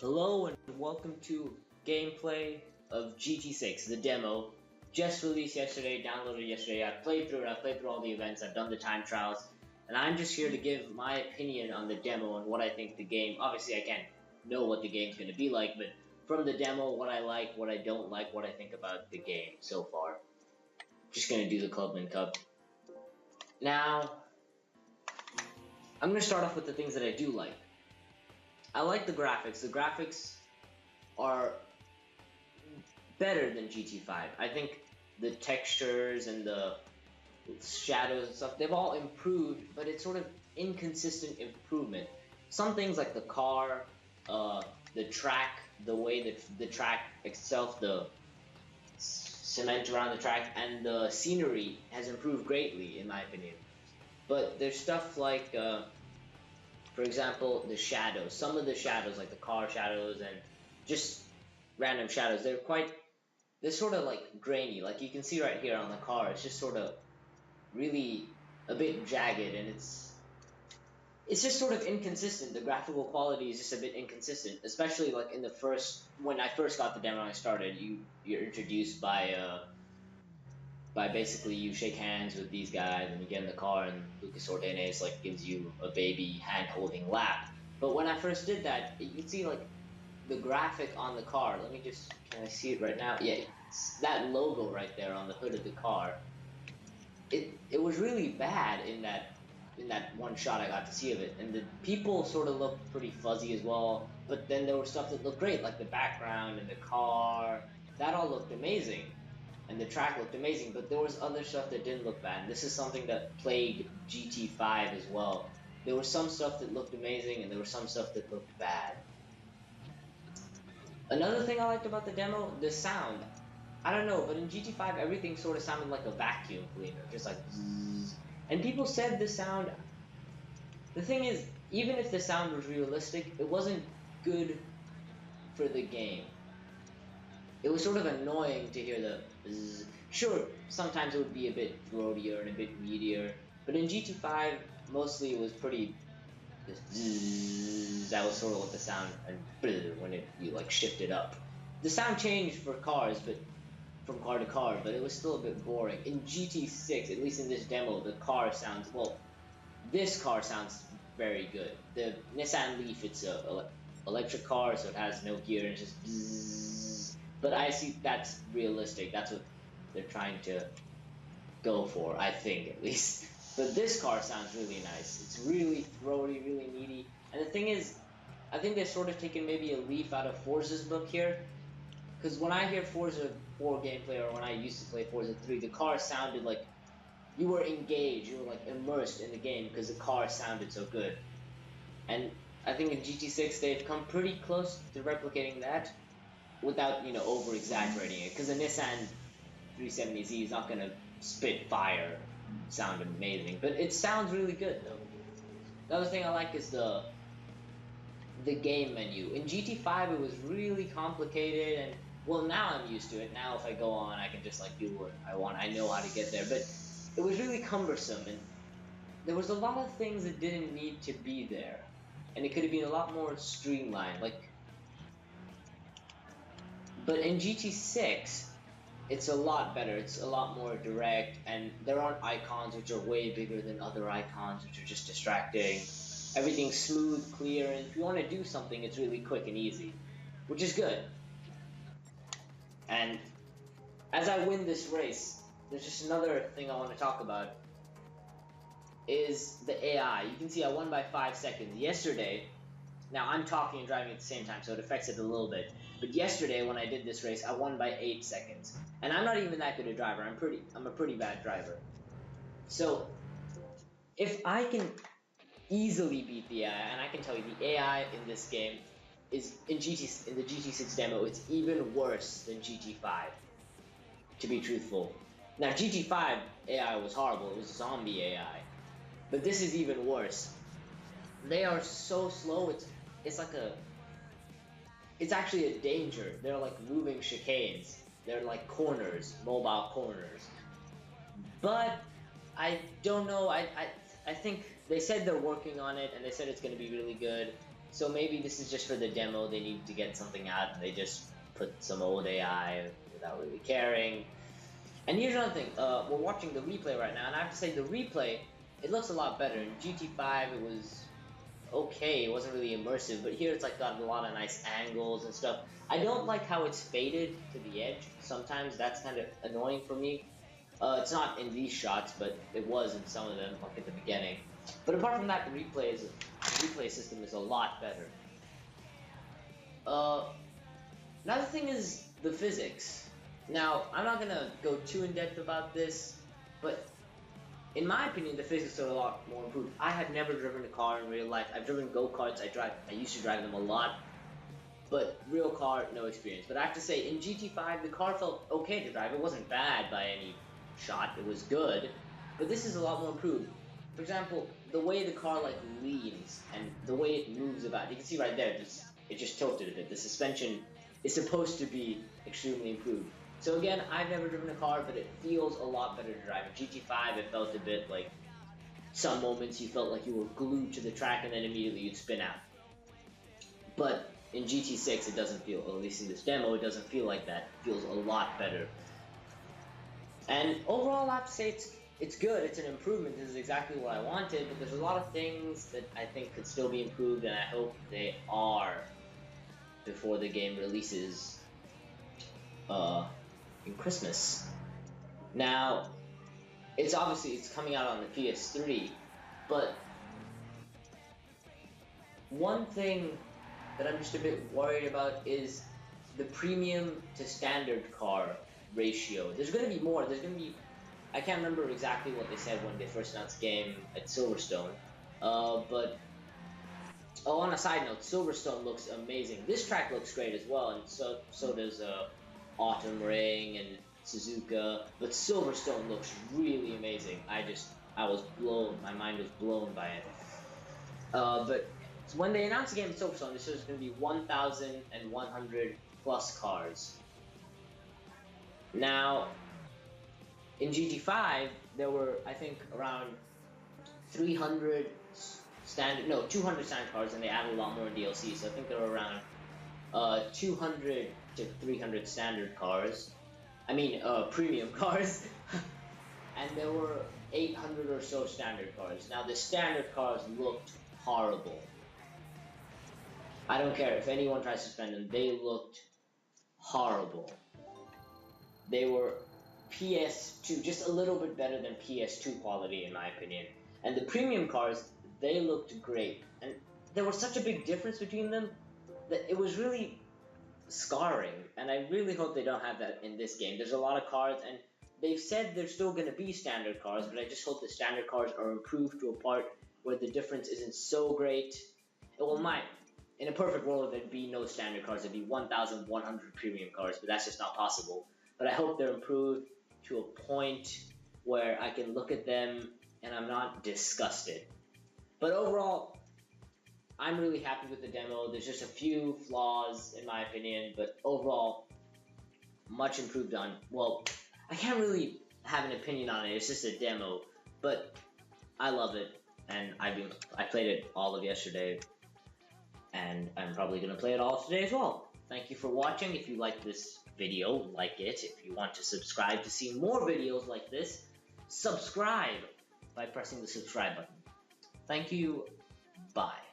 Hello and welcome to gameplay of GT6, the demo. Just released yesterday, downloaded yesterday. I've played through it, I've played through all the events, I've done the time trials, and I'm just here to give my opinion on the demo and what I think the game. Obviously, I can't know what the game's going to be like, but from the demo, what I like, what I don't like, what I think about the game so far. Just going to do the Clubman Cup. Now, I'm going to start off with the things that I do like. I like the graphics. The graphics are better than GT5. I think the textures and the shadows and stuff, they've all improved, but it's sort of inconsistent improvement. Some things like the car, the track, the way that the track itself, the cement around the track, and the scenery has improved greatly, in my opinion. But there's stuff like, for example, the shadows. Some of the shadows, like the car shadows and just random shadows, they're sort of like grainy. Like you can see right here on the car, it's just sort of really a bit jagged, and it's just sort of inconsistent. The graphical quality is just a bit inconsistent, especially like in the when I first got the demo and I started, you're introduced by basically you shake hands with these guys and you get in the car and Lucas Ordenes like gives you a baby hand holding lap. But when I first did that, you can see like the graphic on the car. Can I see it right now? Yeah, it's that logo right there on the hood of the car. It was really bad in that one shot I got to see of it, and the people sort of looked pretty fuzzy as well. But then there was stuff that looked great, like the background and the car. That all looked amazing, and the track looked amazing. But there was other stuff that didn't look bad. And this is something that plagued GT5 as well. There was some stuff that looked amazing, and there was some stuff that looked bad. Another thing I liked about the demo, the sound. I don't know, but in GT5 everything sort of sounded like a vacuum cleaner, just like zzz. And people said the sound. The thing is, even if the sound was realistic, it wasn't good for the game. It was sort of annoying to hear the zzz. Sure, sometimes it would be a bit throatier and a bit meatier, but in GT5 mostly it was pretty. Zzz, that was sort of what the sound and when you like shifted up. The sound changed for cars, but from car to car, but it was still a bit boring. In GT6, at least in this demo, the car sounds, well, this car sounds very good. The Nissan Leaf, it's a electric car, so it has no gear, and it's just bzzz. But I see that's realistic. That's what they're trying to go for, I think, at least. But this car sounds really nice. It's really throaty, really meaty. And the thing is, I think they've sort of taken maybe a leaf out of Forza's book here. Because when I hear Forza 4 gameplay, or when I used to play Forza 3, the car sounded like you were engaged, you were like immersed in the game because the car sounded so good. And I think in GT6 they've come pretty close to replicating that without, over exaggerating it. Because the Nissan 370Z is not going to spit fire, sound amazing, but it sounds really good though. The other thing I like is the game menu. In GT5 it was really complicated, and well, now I'm used to it. Now if I go on, I can just like do what I want. I know how to get there, but it was really cumbersome, and there was a lot of things that didn't need to be there, and it could have been a lot more streamlined. But in GT6, it's a lot better. It's a lot more direct, and there aren't icons which are way bigger than other icons which are just distracting. Everything's smooth, clear, and if you want to do something, it's really quick and easy, which is good. And as I win this race, there's just another thing I want to talk about, is the AI. You can see I won by 5 seconds. Yesterday, now I'm talking and driving at the same time, so it affects it a little bit. But yesterday, when I did this race, I won by 8 seconds. And I'm not even that good a driver. I'm a pretty bad driver. So, if I can easily beat the AI, and I can tell you the AI in this game is in the GT6 demo, it's even worse than GT5, to be truthful. Now GT5 AI was horrible, it was zombie AI, but this is even worse. They are so slow, it's actually a danger. They're like moving chicanes, they're like corners, mobile corners. But I don't know, I think they said they're working on it, and they said it's going to be really good. So maybe this is just for the demo, they need to get something out, and they just put some old AI without really caring. And here's another thing, we're watching the replay right now, and I have to say the replay, it looks a lot better. In GT5 it was okay, it wasn't really immersive, but here it's like got a lot of nice angles and stuff. I don't like how it's faded to the edge. Sometimes that's kind of annoying for me. It's not in these shots, but it was in some of them, like at the beginning. But apart from that, the replay system is a lot better. Another thing is the physics. Now, I'm not gonna go too in depth about this, but in my opinion, the physics are a lot more improved. I had never driven a car in real life. I've driven go-karts. I used to drive them a lot, but real car, no experience. But I have to say, in GT5, the car felt okay to drive. It wasn't bad by any shot. It was good, but this is a lot more improved. For example, the way the car like leans and the way it moves about. You can see right there, it just tilted a bit. The suspension is supposed to be extremely improved. So again, I've never driven a car, but it feels a lot better to drive. In GT5, it felt a bit like some moments you felt like you were glued to the track and then immediately you'd spin out. But in GT6, it doesn't feel, at least in this demo, it doesn't feel like that. It feels a lot better. And overall, I have to say it's good. It's an improvement. This is exactly what I wanted, but there's a lot of things that I think could still be improved, and I hope they are before the game releases in Christmas. Now, it's coming out on the PS3, but one thing that I'm just a bit worried about is the premium to standard car ratio. There's going to be more. I can't remember exactly what they said when they first announced the game at Silverstone, but on a side note, Silverstone looks amazing. This track looks great as well, and so does Autumn Ring and Suzuka, but Silverstone looks really amazing. My mind was blown by it. But when they announced the game at Silverstone, this was going to be 1,100 plus cars. Now, in GT5, there were, I think, around 200 standard cars, and they added a lot more in DLC, so I think there were around 200 to 300 standard cars. Premium cars. And there were 800 or so standard cars. Now, the standard cars looked horrible. I don't care if anyone tries to spend them, they looked horrible. They were PS2, just a little bit better than PS2 quality in my opinion. And the premium cars, they looked great. And there was such a big difference between them that it was really scarring. And I really hope they don't have that in this game. There's a lot of cars, and they've said there's still going to be standard cars, but I just hope that standard cars are improved to a part where the difference isn't so great. In a perfect world, there'd be no standard cars. There'd be 1,100 premium cars, but that's just not possible. But I hope they're improved to a point where I can look at them and I'm not disgusted. But overall, I'm really happy with the demo. There's just a few flaws in my opinion, but overall, much improved on. Well, I can't really have an opinion on it. It's just a demo, but I love it, and I played it all of yesterday, and I'm probably gonna play it all today as well. Thank you for watching. If you like this video, like it. If you want to subscribe to see more videos like this, subscribe by pressing the subscribe button. Thank you. Bye.